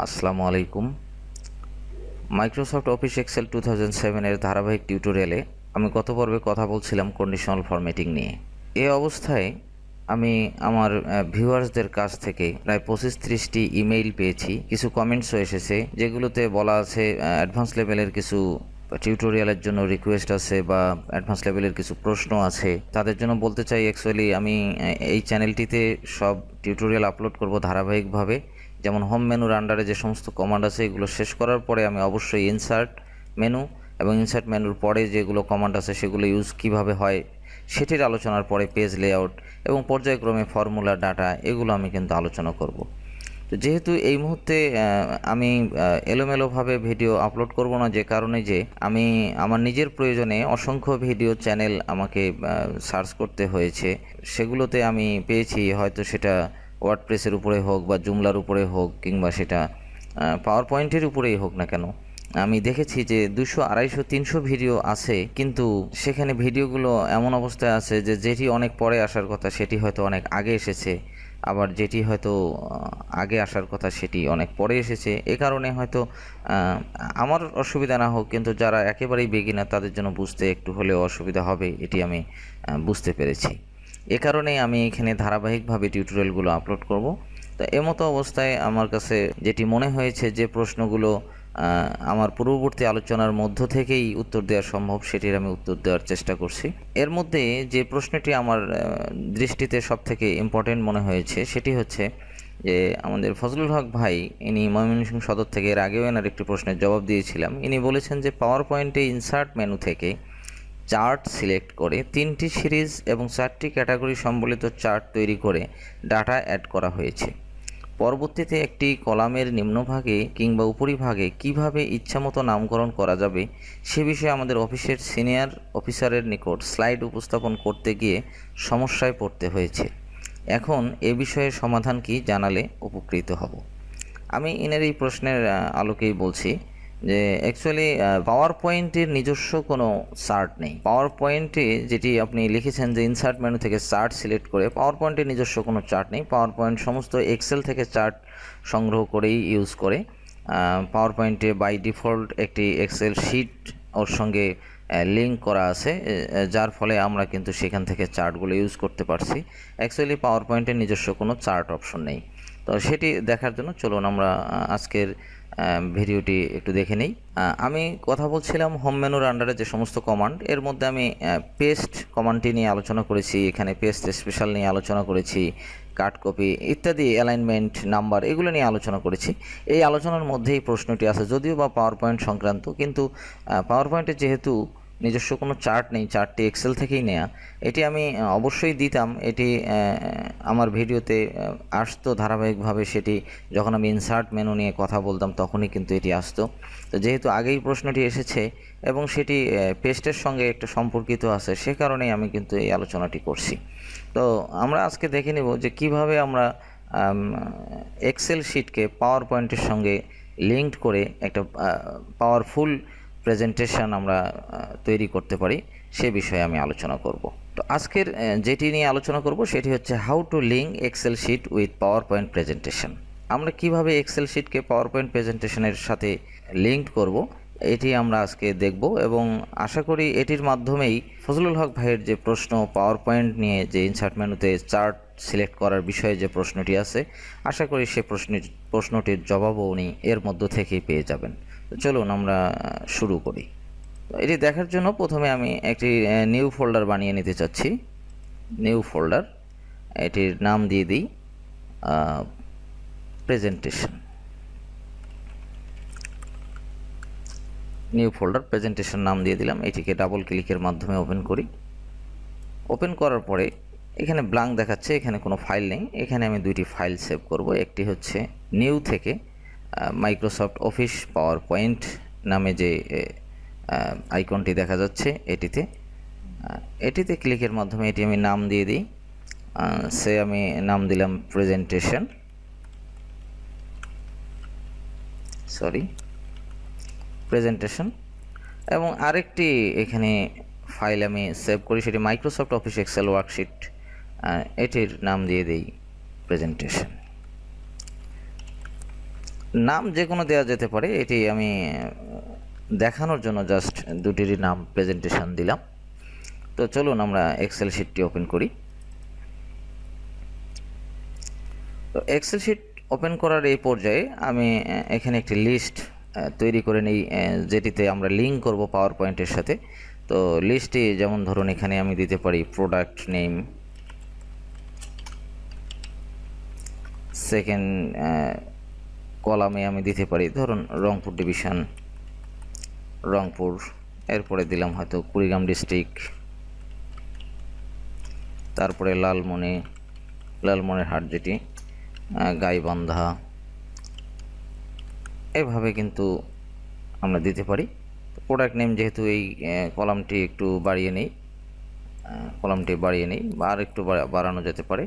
আসসালামু আলাইকুম। Microsoft Office Excel 2007 এর ধারাবাহিক টিউটোরিয়ালে আমি গত পর্বে কথা বলছিলাম কন্ডিশনাল ফরম্যাটিং নিয়ে। এই অবস্থায় আমি আমার ভিউয়ার্সদের কাছ থেকে প্রায় 25-30টি ইমেইল পেয়েছি, কিছু কমেন্টসও এসেছে যেগুলোতে বলা আছে অ্যাডভান্স লেভেলের কিছু টিউটোরিয়ালের জন্য রিকোয়েস্ট আছে বা অ্যাডভান্স লেভেলের কিছু প্রশ্ন আছে। তাদের জন্য বলতে চাই, অ্যাকচুয়ালি আমি এই চ্যানেলটিতে সব টিউটোরিয়াল আপলোড করব ধারাবাহিকভাবে। যেমন হোম মেনুর আন্ডারে যে সমস্ত কমান্ড আছে এগুলো শেষ করার পরে আমি অবশ্যই ইনসার্ট মেনু এবং ইনসার্ট মেনুর পরে যেগুলো কমান্ড আছে সেগুলো ইউজ কিভাবে হয় সেটির আলোচনার পরে পেজ লেআউট এবং পর্যায়ক্রমে ফর্মুলা ডাটা এগুলো আমি কিন্তু আলোচনা করব। তো যেহেতু এই মুহূর্তে আমি এলোমেলোভাবে ভিডিও আপলোড করব না, যে কারণে যে আমি আমার নিজের প্রয়োজনে অসংখ্য ভিডিও চ্যানেল আমাকে সার্চ করতে হয়েছে। সেগুলোতে আমি পেয়েছি, হয়তো সেটা ওয়ার্ডপ্রেসের উপরে হোক বা জুমলার উপরে হোক কিংবা সেটা পাওয়ার পয়েন্টের উপরেই হোক না কেন, আমি দেখেছি যে 200, 250, 300 ভিডিও আছে, কিন্তু সেখানে ভিডিওগুলো এমন অবস্থায় আছে যে যেটি অনেক পরে আসার কথা সেটি হয়তো অনেক আগে এসেছে, আবার যেটি হয়তো আগে আসার কথা সেটি অনেক পরে এসেছে। এ কারণে হয়তো আমার অসুবিধা না হোক, কিন্তু যারা একেবারেই বেগিনার তাদের জন্য বুঝতে একটু হলেও অসুবিধা হবে, এটি আমি বুঝতে পেরেছি। এ কারণেই আমি এখানে ধারাবাহিকভাবে টিউটোরিয়ালগুলো আপলোড করব। তো এমতো অবস্থায় আমার কাছে যেটি মনে হয়েছে যে প্রশ্নগুলো আমার পূর্ববর্তী আলোচনার মধ্য থেকেই উত্তর দেওয়া সম্ভব, সেটির আমি উত্তর দেওয়ার চেষ্টা করছি। এর মধ্যে যে প্রশ্নটি আমার দৃষ্টিতে সবথেকে ইম্পর্টেন্ট মনে হয়েছে সেটি হচ্ছে যে আমাদের ফজলুল হক ভাই, ইনি ময়মনসিংহ সদর থেকে, এর আগেও এনার একটি প্রশ্নের জবাব দিয়েছিলাম। ইনি বলেছেন যে পাওয়ার পয়েন্টে ইনসার্ট মেনু থেকে চার্ট সিলেক্ট করে 3টি সিরিজ এবং 4টি ক্যাটাগরি সম্বলিত চার্ট তৈরি করে ডাটা অ্যাড করা হয়েছে। পরবর্তীতে একটি কলামের নিম্নভাগে কিংবা উপরিভাগে কিভাবে ইচ্ছামতো নামকরণ করা যাবে সে বিষয়ে আমাদের অফিসের সিনিয়র অফিসারের নিকট স্লাইড উপস্থাপন করতে গিয়ে সমস্যায় পড়তে হয়েছে। এখন এ বিষয়ে সমাধান কি জানালে উপকৃত হব। আমি এনার এই প্রশ্নের আলোকেই বলছি যে অ্যাকচুয়ালি পাওয়ার পয়েন্টের নিজস্ব কোনো চার্ট নেই। পাওয়ার পয়েন্টে যেটি আপনি লিখেছেন যে ইনসার্ট মেনু থেকে চার্ট সিলেক্ট করে, পাওয়ার পয়েন্টের নিজস্ব কোনো চার্ট নেই। পাওয়ার পয়েন্ট সমস্ত এক্সেল থেকে চার্ট সংগ্রহ করেই ইউজ করে। পাওয়ার পয়েন্টে বাই ডিফল্ট একটি এক্সেল শিট ওর সঙ্গে লিঙ্ক করা আছে, যার ফলে আমরা কিন্তু সেখান থেকে চার্টগুলো ইউজ করতে পারছি। অ্যাকচুয়ালি পাওয়ার পয়েন্টের নিজস্ব কোনো চার্ট অপশন নেই। তো সেটি দেখার জন্য চলুন আমরা আজকের ভিডিওটি একটু দেখে নিই। আমি কথা বলছিলাম হোম মেনুর আন্ডারে যে সমস্ত কমান্ড, এর মধ্যে আমি পেস্ট কমান্ডটি নিয়ে আলোচনা করেছি, এখানে পেস্ট স্পেশাল নিয়ে আলোচনা করেছি, কাট কপি ইত্যাদি, অ্যালাইনমেন্ট নাম্বার এগুলো নিয়ে আলোচনা করেছি। এই আলোচনার মধ্যেই প্রশ্নটি আছে, যদিও বা পাওয়ার পয়েন্ট সংক্রান্ত, কিন্তু পাওয়ার পয়েন্টে যেহেতু নিজস্ব কোনো চার্ট নেই, চার্টটি এক্সেল থেকেই নেয়া, এটি আমি অবশ্যই দিতাম। এটি আমার ভিডিওতে আসতো ধারাবাহিকভাবে, সেটি যখন আমি ইনসার্ট মেনু নিয়ে কথা বলতাম তখনই কিন্তু এটি আসতো। তো যেহেতু আগেই প্রশ্নটি এসেছে এবং সেটি পেস্টের সঙ্গে একটা সম্পর্কিত আছে, সে কারণেই আমি কিন্তু এই আলোচনাটি করছি। তো আমরা আজকে দেখে নেব যে কিভাবে আমরা এক্সেল শিটকে পাওয়ার পয়েন্টের সঙ্গে লিঙ্কড করে একটা পাওয়ারফুল প্রেজেন্টেশন আমরা তৈরি করতে পারি, সে বিষয়ে আমি আলোচনা করব। তো আজকের যেটি নিয়ে আলোচনা করব সেটি হচ্ছে how to link Excel sheet with PowerPoint presentation. আমরা কিভাবে এক্সেল শিটকে পাওয়ার পয়েন্ট প্রেজেন্টেশনের সাথে লিঙ্কড করব এটি আমরা আজকে দেখব, এবং আশা করি এটির মাধ্যমেই ফজলুল হক ভাইয়ের যে প্রশ্ন পাওয়ার পয়েন্ট নিয়ে, যে ইনসার্ট মেনুতে চার্ট সিলেক্ট করার বিষয়ে যে প্রশ্নটি আছে, আশা করি সে প্রশ্নটির জবাবও উনি এর মধ্য থেকেই পেয়ে যাবেন। তো চলুন আমরা শুরু করি। এটি দেখার জন্য প্রথমে আমি একটি নিউ ফোল্ডার বানিয়ে নিতে চাচ্ছি। নিউ ফোল্ডার, এটির নাম দিয়ে দিই প্রেজেন্টেশন। নিউ ফোল্ডার প্রেজেন্টেশন নাম দিয়ে দিলাম। এটিকে ডাবল ক্লিকের মাধ্যমে ওপেন করি। ওপেন করার পরে এখানে ব্ল্যাঙ্ক দেখাচ্ছে, এখানে কোনো ফাইল নেই। এখানে আমি দুইটি ফাইল সেভ করব। একটি হচ্ছে নিউ থেকে মাইক্রোসফট অফিস পাওয়ার পয়েন্ট নামে যে আইকনটি দেখা যাচ্ছে, এটিতে ক্লিকের মাধ্যমে এটি আমি নাম দিয়ে দিই। আমি নাম দিলাম প্রেজেন্টেশন, এবং আরেকটি এখানে ফাইল আমি সেভ করি, সেটি মাইক্রোসফট অফিস এক্সেল ওয়ার্কশিট, এটির নাম দিয়ে দিই প্রেজেন্টেশন। নাম যে কোনো দেওয়া যেতে পারে, এটি আমি দেখানোর জন্য জাস্ট দুটিরই নাম প্রেজেন্টেশন দিলাম। তো চলুন আমরা এক্সেল শিটটি ওপেন করি। তো এক্সেল শিট ওপেন করার এই পর্যায়ে আমি এখানে একটি লিস্ট তৈরি করে নিই, যেটিতে আমরা লিঙ্ক করব পাওয়ার পয়েন্টের সাথে। তো লিস্টটি যেমন ধরুন এখানে আমি দিতে পারি প্রোডাক্ট নেম, সেকেন্ড কলামে আমি দিতে পারি ধরুন রংপুর ডিভিশন, রংপুর, এরপরে দিলাম হয়তো কুড়িগ্রাম ডিস্ট্রিক্ট, তারপরে লালমনিরহাট যেটি, গাইবান্ধা, এভাবে কিন্তু আমরা দিতে পারি। প্রোডাক্ট নেম যেহেতু এই কলামটি একটু বাড়িয়ে নেই, বা আর একটু বাড়ানো যেতে পারে,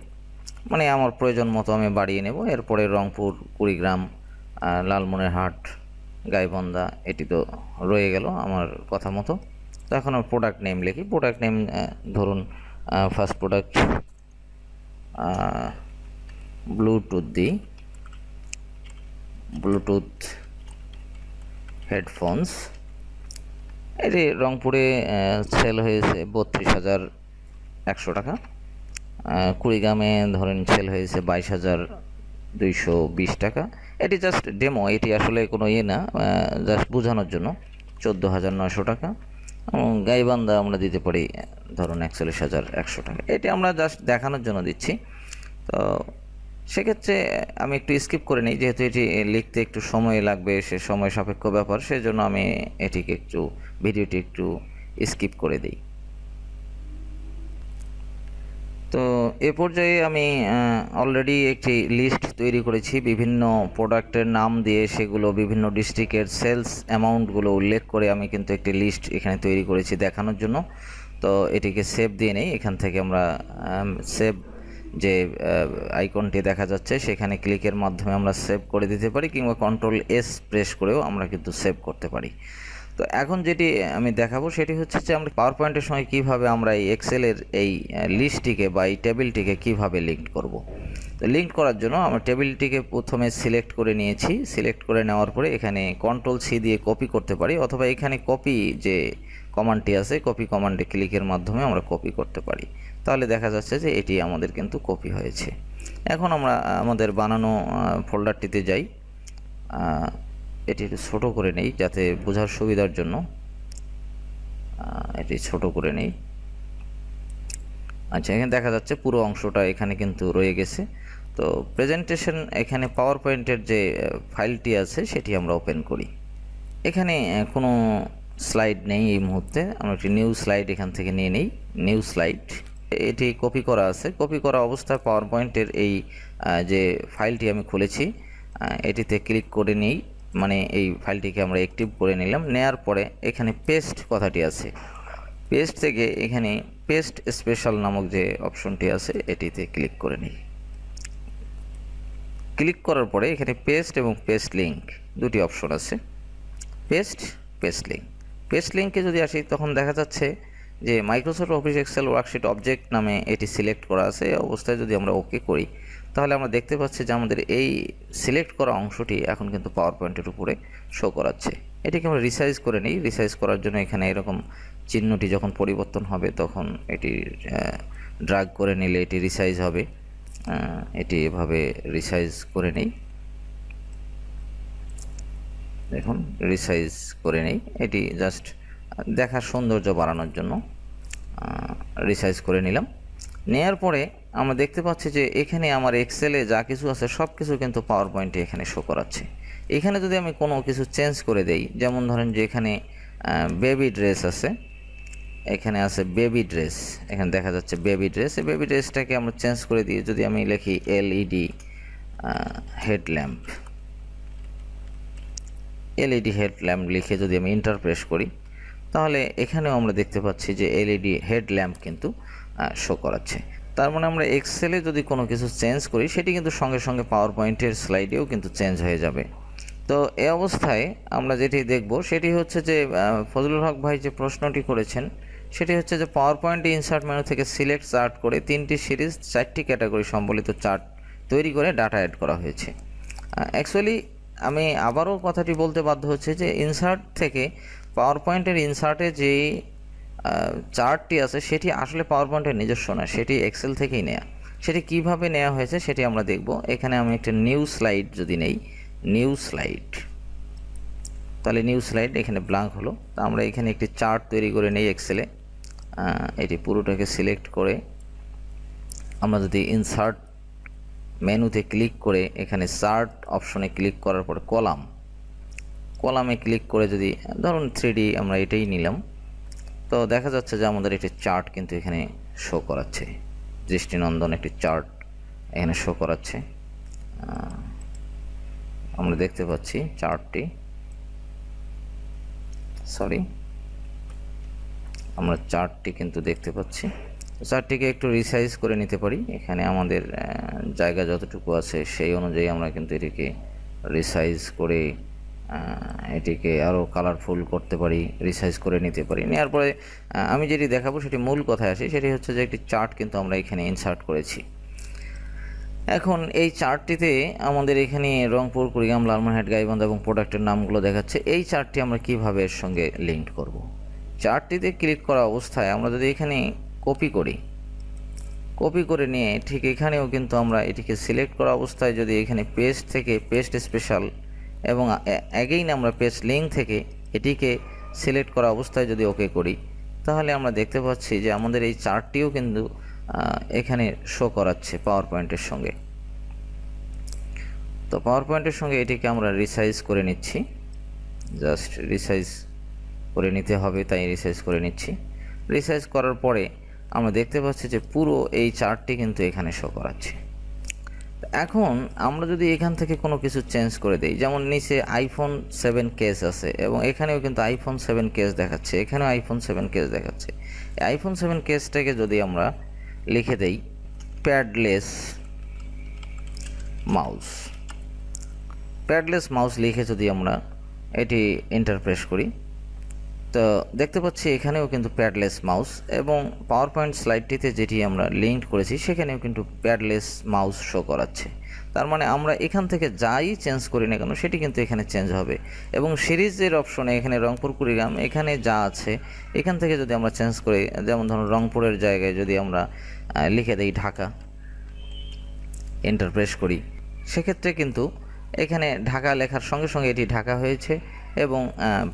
মানে আমার প্রয়োজন মতো আমি বাড়িয়ে নেব। এরপরে রংপুর, কুড়িগ্রাম, লালমনিরহাট, গাইবান্ধা, এটি তো রয়ে গেল আমার কথা মতো। তো এখন আমি প্রোডাক্ট নেম লিখি। প্রোডাক্ট নেম ধরুন ফার্স্ট প্রোডাক্ট ব্লুটুথ হেডফোনস, এটি রংপুরে সেল হয়েছে 32,100 টাকা, কুড়িগ্রামে ধরেন সেল হয়েছে 22,220 টাকা। এটি জাস্ট ডেমো, এটি আসলে কোনো না, জাস্ট বোঝানোর জন্য 14,900 টাকা। এবং গাইবান্ধা আমরা দিতে পারি ধরুন 41,100 টাকা। এটি আমরা জাস্ট দেখানোর জন্য দিচ্ছি। তো সেক্ষেত্রে আমি একটু স্কিপ করে নিই, যেহেতু এটি লিখতে একটু সময় লাগবে, সে সময় সাপেক্ষ ব্যাপার, সেজন্য আমি এটিকে ভিডিওটি একটু স্কিপ করে দিই। তো এ পর্যায়ে আমি অলরেডি একটি লিস্ট তৈরি করেছি বিভিন্ন প্রোডাক্টের নাম দিয়ে, সেগুলো বিভিন্ন ডিস্ট্রিক্টের সেলস অ্যামাউন্টগুলো উল্লেখ করে আমি কিন্তু একটি লিস্ট এখানে তৈরি করেছি দেখানোর জন্য। তো এটিকে সেভ দিয়ে নেই। এখান থেকে আমরা সেভ যে আইকনটি দেখা যাচ্ছে সেখানে ক্লিকের মাধ্যমে আমরা সেভ করে দিতে পারি, কিংবা Ctrl+S প্রেস করেও আমরা কিন্তু সেভ করতে পারি। তো এখন যেটি আমি দেখাবো সেটি হচ্ছে যে আমরা পাওয়ার পয়েন্টের সময় কিভাবে আমরা এই এক্সেলের এই লিস্টটিকে বা এই টেবিলটিকে কিভাবে লিঙ্ক করব। তো লিঙ্ক করার জন্য আমরা টেবিলটিকে প্রথমে সিলেক্ট করে নিয়েছি। সিলেক্ট করে নেওয়ার পরে এখানে Ctrl+C দিয়ে কপি করতে পারি, অথবা এখানে কপি যে কমান্ডটি আছে, কপি কমান্ডে ক্লিকের মাধ্যমে আমরা কপি করতে পারি। তাহলে দেখা যাচ্ছে যে এটি আমাদের কিন্তু কপি হয়েছে। এখন আমরা আমাদের বানানো ফোল্ডারটিতে যাই। এটি একটু ছোটো করে নেই যাতে বোঝার সুবিধার জন্য, এটি ছোট করে নেই। আচ্ছা, এখানে দেখা যাচ্ছে পুরো অংশটা এখানে কিন্তু রয়ে গেছে। তো প্রেজেন্টেশন, এখানে পাওয়ার পয়েন্টের যে ফাইলটি আছে সেটি আমরা ওপেন করি। এখানে কোনো স্লাইড নেই এই মুহূর্তে, আমরা একটি নিউ স্লাইড এখান থেকে নিয়ে নিই। নিউ স্লাইড, এটি কপি করা আছে। কপি করা অবস্থায় পাওয়ার পয়েন্টের এই যে ফাইলটি আমি খুলেছি এটিতে ক্লিক করে নিই, মানে এই ফাইলটিকে আমরা অ্যাক্টিভ করে নিলাম। নেয়ার পরে এখানে পেস্ট কথাটি আছে, পেস্ট থেকে এখানে পেস্ট স্পেশাল নামক যে অপশনটি আছে এটিতে ক্লিক করে নিই। ক্লিক করার পরে এখানে পেস্ট এবং পেস্ট লিঙ্ক দুটি অপশন আছে, পেস্ট লিঙ্ক। পেস্ট লিঙ্কে যদি আসি তখন দেখা যাচ্ছে যে Microsoft Office Excel worksheet object নামে এটি সিলেক্ট করা আছে। এই অবস্থায় যদি আমরা ওকে করি তাহলে আমরা দেখতে পাচ্ছি যে আমাদের এই সিলেক্ট করা অংশটি এখন কিন্তু পাওয়ার পয়েন্টের উপরে শো করাচ্ছে। এটিকে আমরা রিসাইজ করে নিই। রিসাইজ করার জন্য এখানে এরকম চিহ্নটি যখন পরিবর্তন হবে তখন এটি ড্র্যাগ করে নিলে এটি রিসাইজ হবে। এটি এভাবে রিসাইজ করে নেই, দেখুন রিসাইজ করে নেই। এটি জাস্ট দেখার সৌন্দর্য বাড়ানোর জন্য রিসাইজ করে নিলাম। নেয়ার পরে আমরা দেখতে পাচ্ছি যে এখানে আমার এক্সেলে যা কিছু আছে সব কিছু কিন্তু পাওয়ার পয়েন্টে এখানে শো করাচ্ছে। এখানে যদি আমি কোনো কিছু চেঞ্জ করে দেই, যেমন ধরেন যে এখানে বেবি ড্রেস আছে, এখানে আছে বেবি ড্রেস, এখানে দেখা যাচ্ছে বেবি ড্রেস। এই বেবি ড্রেসটাকে আমরা চেঞ্জ করে দিয়ে যদি আমি লিখি এলইডি হেডল্যাম্প, এলইডি হেডল্যাম্প লিখে যদি আমি এন্টার প্রেস করি তাহলে এখানেও আমরা দেখতে পাচ্ছি যে এলইডি হেডল্যাম্প কিন্তু শো করাচ্ছে। তার মানে আমরা এক্সেলে যদি কোনো কিছু চেঞ্জ করি সেটি কিন্তু সঙ্গে সঙ্গে পাওয়ার পয়েন্টের স্লাইডেও কিন্তু চেঞ্জ হয়ে যাবে। তো এই অবস্থায় আমরা যেটি দেখব সেটি হচ্ছে যে ফজলুল হক ভাই যে প্রশ্নটি করেছেন সেটি হচ্ছে যে পাওয়ার পয়েন্টে ইনসার্ট মেনু থেকে সিলেক্ট চার্ট করে 3টি সিরিজ 4টি ক্যাটাগরি সম্বলিত চার্ট তৈরি করে ডাটা অ্যাড করা হয়েছে। অ্যাকচুয়ালি আমি আবারও কথাটি বলতে বাধ্য হচ্ছে যে ইনসার্ট থেকে পাওয়ার পয়েন্টের ইনসার্টে যে চার্টটি আছে সেটি আসলে পাওয়ার পয়েন্টের নিজস্ব না, সেটি এক্সেল থেকেই নেওয়া। সেটি কিভাবে নেওয়া হয়েছে সেটি আমরা দেখব। এখানে আমি একটা নিউ স্লাইড যদি নেই, নিউ স্লাইড, তাহলে নিউ স্লাইড এখানে ব্ল্যাঙ্ক হলো। তো আমরা এখানে একটি চার্ট তৈরি করে নেই এক্সেলে। এটি পুরোটাকে সিলেক্ট করে আমরা যদি ইনসার্ট মেনুতে ক্লিক করে এখানে চার্ট অপশনে ক্লিক করার পর কলামে ক্লিক করে যদি ধরুন 3D আমরা এটাই নিলাম, তো দেখা যাচ্ছে যে আমাদের একটি চার্ট কিন্তু এখানে শো করাচ্ছে, দৃষ্টিনন্দন একটি চার্ট এখানে শো করাচ্ছে। আমরা দেখতে পাচ্ছি চার্টটি, আমরা চার্টটি কিন্তু দেখতে পাচ্ছি। চার্টটিকে একটু রিসাইজ করে নিতে পারি। এখানে আমাদের জায়গা যতটুকু আছে সেই অনুযায়ী আমরা কিন্তু এটিকে রিসাইজ করে এটিকে আরও কালারফুল করতে পারি, রিসাইজ করে নিতে পারি। নেওয়ার পরে আমি যেটি দেখাবো সেটি মূল কথায় আসি, সেটি হচ্ছে যে একটি চার্ট কিন্তু আমরা এখানে ইনসার্ট করেছি। এখন এই চার্টটিতে আমাদের এখানে রংপুর, কুড়িগ্রাম, লালমনিরহাট, গাইবান্ধা এবং প্রোডাক্টের নামগুলো দেখাচ্ছে। এই চার্টটি আমরা কিভাবে এর সঙ্গে লিঙ্ক করব? চার্টটিতে ক্লিক করা অবস্থায় আমরা যদি এখানে কপি করে নিয়ে ঠিক এখানেও কিন্তু আমরা এটিকে সিলেক্ট করা অবস্থায় যদি এখানে পেস্ট থেকে পেস্ট স্পেশাল এবং অ্যাগেইন আমরা পেস্ট লিঙ্ক থেকে এটিকে সিলেক্ট করা অবস্থায় যদি ওকে করি, তাহলে আমরা দেখতে পাচ্ছি যে আমাদের এই চার্টটিও কিন্তু এখানে শো করাচ্ছে পাওয়ার পয়েন্টের সঙ্গে। তো পাওয়ার পয়েন্টের সঙ্গে এটিকে আমরা রিসাইজ করে নিচ্ছি, জাস্ট রিসাইজ করে নিতে হবে, তাই রিসাইজ করে নিচ্ছি। রিসাইজ করার পরে আমরা দেখতে পাচ্ছি যে পুরো এই চার্টটি কিন্তু এখানে শো করাচ্ছে। এখন আমরা যদি এখান থেকে কোনো কিছু চেঞ্জ করে দেই, যেমন নিচে iPhone 7 কেস আছে এবং এখানেও কিন্তু iPhone 7 কেস দেখাচ্ছে, এখানেও iPhone 7 কেস দেখাচ্ছে। iPhone 7 কেসটাকে যদি আমরা লিখে দেই প্যাডলেস মাউস লিখে যদি আমরা এটি এন্টার প্রেস করি, তো দেখতে পাচ্ছি এখানেও কিন্তু প্যাডলেস মাউস এবং পাওয়ার পয়েন্ট স্লাইডটিতে যেটি আমরা লিঙ্ক করেছি সেখানেও কিন্তু প্যাডলেস মাউস শো করাচ্ছে। তার মানে আমরা এখান থেকে যাই চেঞ্জ করি না কেন সেটি কিন্তু এখানে চেঞ্জ হবে। এবং সিরিজের অপশনে এখানে রংপুর, কুড়িগ্রাম এখানে যা আছে এখান থেকে যদি আমরা চেঞ্জ করি, যেমন ধরুন রংপুরের জায়গায় যদি আমরা লিখে দেই ঢাকা, এন্টার প্রেস করি, সেক্ষেত্রে কিন্তু এখানে ঢাকা লেখার সঙ্গে সঙ্গে এটি ঢাকা হয়েছে এবং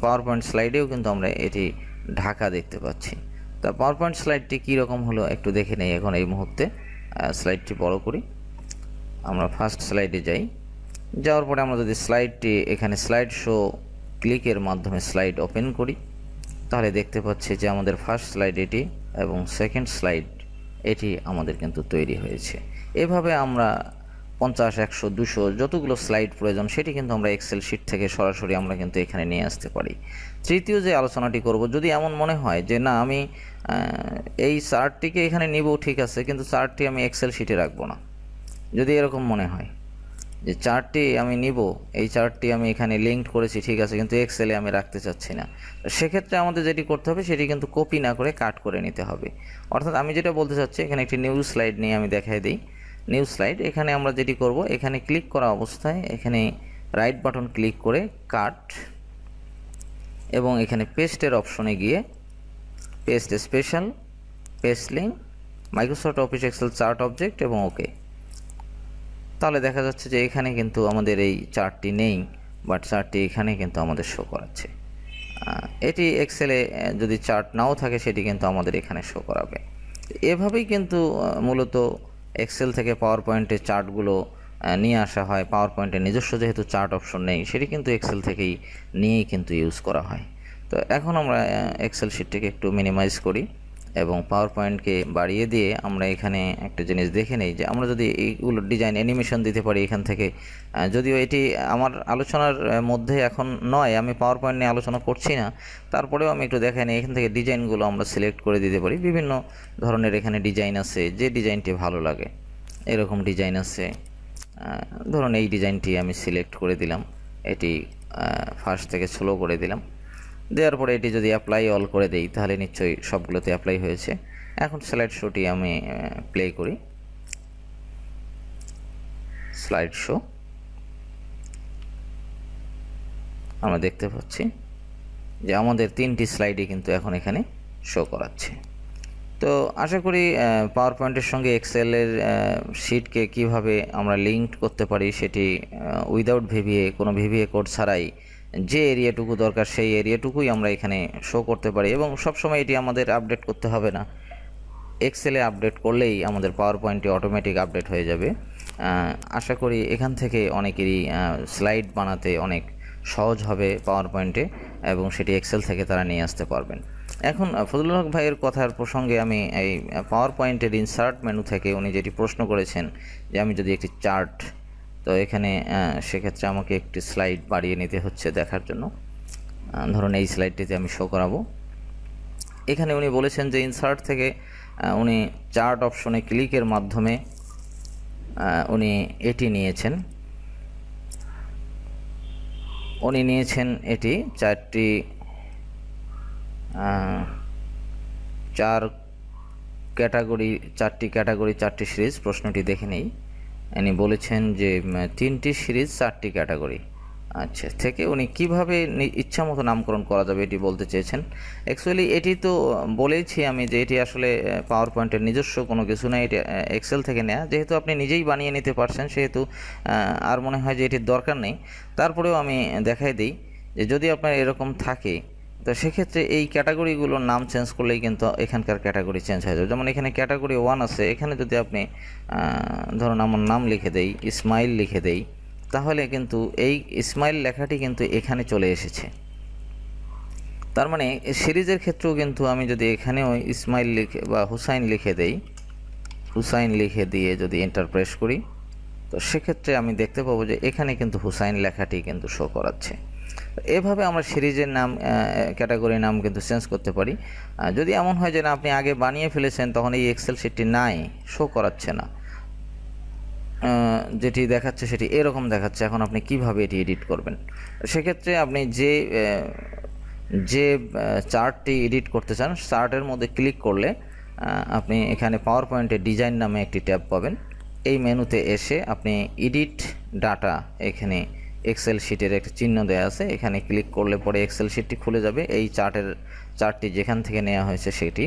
পাওয়ার পয়েন্ট স্লাইডেও কিন্তু আমরা এটি ঢাকা দেখতে পাচ্ছি। তা পাওয়ার পয়েন্ট স্লাইডটি কীরকম হলো একটু দেখে নেই এখন এই মুহূর্তে। স্লাইডটি বড় করি, আমরা ফার্স্ট স্লাইডে যাওয়ার পরে আমরা যদি স্লাইডটি এখানে স্লাইড শো ক্লিকের মাধ্যমে স্লাইড ওপেন করি, তাহলে দেখতে পাচ্ছি যে আমাদের ফার্স্ট স্লাইড এটি এবং সেকেন্ড স্লাইড এটি আমাদের কিন্তু তৈরি হয়েছে। এভাবে আমরা 50, 100, 200 যতগুলো স্লাইড প্রয়োজন সেটি কিন্তু আমরা এক্সেল শিট থেকে সরাসরি আমরা কিন্তু এখানে নিয়ে আসতে পারি। তৃতীয় যে আলোচনাটি করব, যদি এমন মনে হয় যে না আমি এই চার্টটিকে এখানে নিব, ঠিক আছে, কিন্তু চার্টটি আমি এক্সেল শিটে রাখবো না, যদি এরকম মনে হয় যে চার্টটি আমি নিব, এই চার্টটি আমি এখানে লিঙ্ক করেছি, ঠিক আছে, কিন্তু এক্সেলে আমি রাখতে চাচ্ছি না, সেক্ষেত্রে আমাদের যেটি করতে হবে সেটি কিন্তু কপি না করে কাট করে নিতে হবে। অর্থাৎ আমি যেটা বলতে চাচ্ছি, এখানে একটি নিউ স্লাইড নিয়ে আমি দেখাই দিই। নিউ স্লাইড, এখানে আমরা যেটি করব, এখানে ক্লিক করা অবস্থায় এখানে রাইট বাটন ক্লিক করে কাট এবং এখানে পেস্টের অপশনে গিয়ে paste special, paste link, Microsoft Office Excel chart object এবং ওকে। তাহলে দেখা যাচ্ছে যে এখানে কিন্তু আমাদের এই চার্টটি নেই, বাট চার্টটি এখানে কিন্তু আমাদের শো করাচ্ছে। এটি এক্সেলে যদি চার্ট নাও থাকে সেটি কিন্তু আমাদের এখানে শো করাবে। এভাবেই কিন্তু মূলত এক্সেল থেকে পাওয়ার পয়েন্টের চার্টগুলো নিয়ে আসা হয়। পাওয়ার পয়েন্টের নিজস্ব যেহেতু চার্ট অপশন নেই, সেটি কিন্তু এক্সেল থেকেই নিয়েই কিন্তু ইউজ করা হয়। তো এখন আমরা এক্সেল শিটটিকে একটু মিনিমাইজ করি এবং পাওয়ার পয়েন্টকে বাড়িয়ে দিয়ে আমরা এখানে একটা জিনিস দেখে নেই যে আমরা যদি এইগুলো ডিজাইন অ্যানিমেশন দিতে পারি এখান থেকে। যদিও এটি আমার আলোচনার মধ্যে এখন নয়, আমি পাওয়ার পয়েন্ট নিয়ে আলোচনা করছি না, তারপরেও আমি একটু দেখাই নিই। এখান থেকে ডিজাইনগুলো আমরা সিলেক্ট করে দিতে পারি। বিভিন্ন ধরনের এখানে ডিজাইন আছে, যে ডিজাইনটি ভালো লাগে এরকম ডিজাইন আছে। ধরুন এই ডিজাইনটি আমি সিলেক্ট করে দিলাম, এটি ফার্স্ট থেকে স্লো করে দিলাম। দেওয়ার পরে এটি যদি অ্যাপ্লাই অল করে দেই তাহলে নিশ্চয়ই সবগুলোতে অ্যাপ্লাই হয়েছে। এখন স্লাইড শোটি আমি প্লে করি। স্লাইড শো, আমরা দেখতে পাচ্ছি যে আমাদের 3টি স্লাইডই কিন্তু এখন এখানে শো করাচ্ছে। তো আশা করি পাওয়ার পয়েন্টের সঙ্গে এক্সেলের শিটকে কিভাবে আমরা লিঙ্ক করতে পারি সেটি উইদাউট ভিভিএ, কোনো ভিভিএ কোড ছাড়াই যে এরিয়াটুকু দরকার সেই এরিয়াটুকুই আমরা এখানে শো করতে পারি, এবং সবসময় এটি আমাদের আপডেট করতে হবে না। এক্সেলে আপডেট করলেই আমাদের পাওয়ার পয়েন্টে অটোমেটিক আপডেট হয়ে যাবে। আশা করি এখান থেকে অনেকেরই স্লাইড বানাতে অনেক সহজ হবে পাওয়ার পয়েন্টে, এবং সেটি এক্সেল থেকে তারা নিয়ে আসতে পারবেন। এখন ফজলুল হক ভাইয়ের কথার প্রসঙ্গে আমি এই পাওয়ার পয়েন্টের ইনসার্ট মেনু থেকে উনি যেটি প্রশ্ন করেছেন যে আমি যদি একটি চার্ট, তো এখানে সেক্ষেত্রে আমাকে একটি স্লাইড বাড়িয়ে নিতে হচ্ছে দেখার জন্য। ধরুন এই স্লাইডটিতে আমি শো করাবো। এখানে উনি বলেছেন যে ইনসার্ট থেকে উনি চার্ট অপশনে ক্লিকের মাধ্যমে উনি এটি নিয়েছেন। উনি নিয়েছেন এটি চারটি ক্যাটাগরি 4টি সিরিজ। প্রশ্নটি দেখে নেই। উনি বলেছেন যে 3টি সিরিজ 4টি ক্যাটাগরি আচ্ছা থেকে উনি কিভাবে ইচ্ছা মতো নামকরণ করা যাবে এটি বলতে চেয়েছেন। অ্যাকচুয়ালি এটি তো বলেইছি আমি যে এটি আসলে পাওয়ার পয়েন্টের নিজস্ব কোনো কিছু না, এটি এক্সেল থেকে নেওয়া। যেহেতু আপনি নিজেই বানিয়ে নিতে পারছেন সেহেতু আর মনে হয় যে এটির দরকার নেই। তারপরেও আমি দেখাই দিই যে যদি আপনার এরকম থাকে তো সেক্ষেত্রে এই ক্যাটাগরিগুলোর নাম চেঞ্জ করলেই কিন্তু এখানকার ক্যাটাগরি চেঞ্জ হয়ে যাবে। যেমন এখানে ক্যাটাগরি 1 আছে, এখানে যদি আপনি ধরুন আমার নাম লিখে দেই, ইসমাইল লিখে দেই, তাহলে কিন্তু এই ইসমাইল লেখাটি কিন্তু এখানে চলে এসেছে। তার মানে সিরিজের ক্ষেত্রেও কিন্তু আমি যদি এখানেও ইসমাইল লিখে বা হুসাইন লিখে দেই, হুসাইন লিখে দিয়ে যদি এন্টার প্রেস করি, তো সেক্ষেত্রে আমি দেখতে পাবো যে এখানে কিন্তু হুসাইন লেখাটি কিন্তু শো করাচ্ছে। এভাবে আমরা সিরিজের নাম, ক্যাটাগরির নাম কিন্তু চেঞ্জ করতে পারি। যদি এমন হয় যে না আপনি আগে বানিয়ে ফেলেছেন, তখন এই এক্সেল শিটটি নাই, শো করাচ্ছে না, যেটি দেখাচ্ছে সেটি এরকম দেখাচ্ছে। এখন আপনি কিভাবে এটি এডিট করবেন? সেক্ষেত্রে আপনি যে চার্টটি এডিট করতে চান, চার্টের মধ্যে ক্লিক করলে আপনি এখানে পাওয়ার পয়েন্টে ডিজাইন নামে একটি ট্যাব পাবেন। এই মেনুতে এসে আপনি এডিট ডাটা, এখানে এক্সেল শিটের একটা চিহ্ন দেওয়া আছে, এখানে ক্লিক করলে পরে এক্সেল শিটটি খুলে যাবে। এই চার্টটি যেখান থেকে নেওয়া হয়েছে সেটি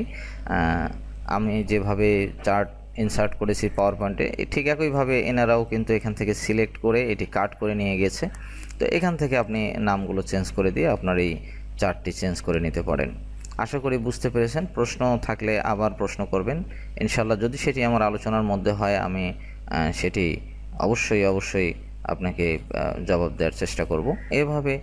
আমি যেভাবে চার্ট ইনসার্ট করেছি পাওয়ার পয়েন্টে, ঠিক একইভাবে এনারাও কিন্তু এখান থেকে সিলেক্ট করে এটি কাট করে নিয়ে গেছে। তো এখান থেকে আপনি নামগুলো চেঞ্জ করে দিয়ে আপনার এই চার্টটি চেঞ্জ করে নিতে পারেন। আশা করি বুঝতে পেরেছেন। প্রশ্ন থাকলে আবার প্রশ্ন করবেন ইনশাল্লাহ। যদি সেটি আমার আলোচনার মধ্যে হয় আমি সেটি অবশ্যই আপনাকে জবাব দেওয়ার চেষ্টা করব। এভাবে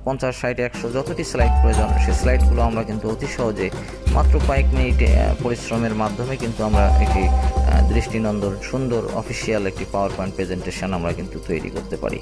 50, 60, 100 যতটি স্লাইড প্রয়োজন সেই স্লাইডগুলো আমরা কিন্তু অতি সহজে মাত্র কয়েক মিনিট পরিশ্রমের মাধ্যমে কিন্তু আমরা একটি দৃষ্টিনন্দন সুন্দর অফিসিয়াল একটি পাওয়ার পয়েন্ট প্রেজেন্টেশন আমরা কিন্তু তৈরি করতে পারি।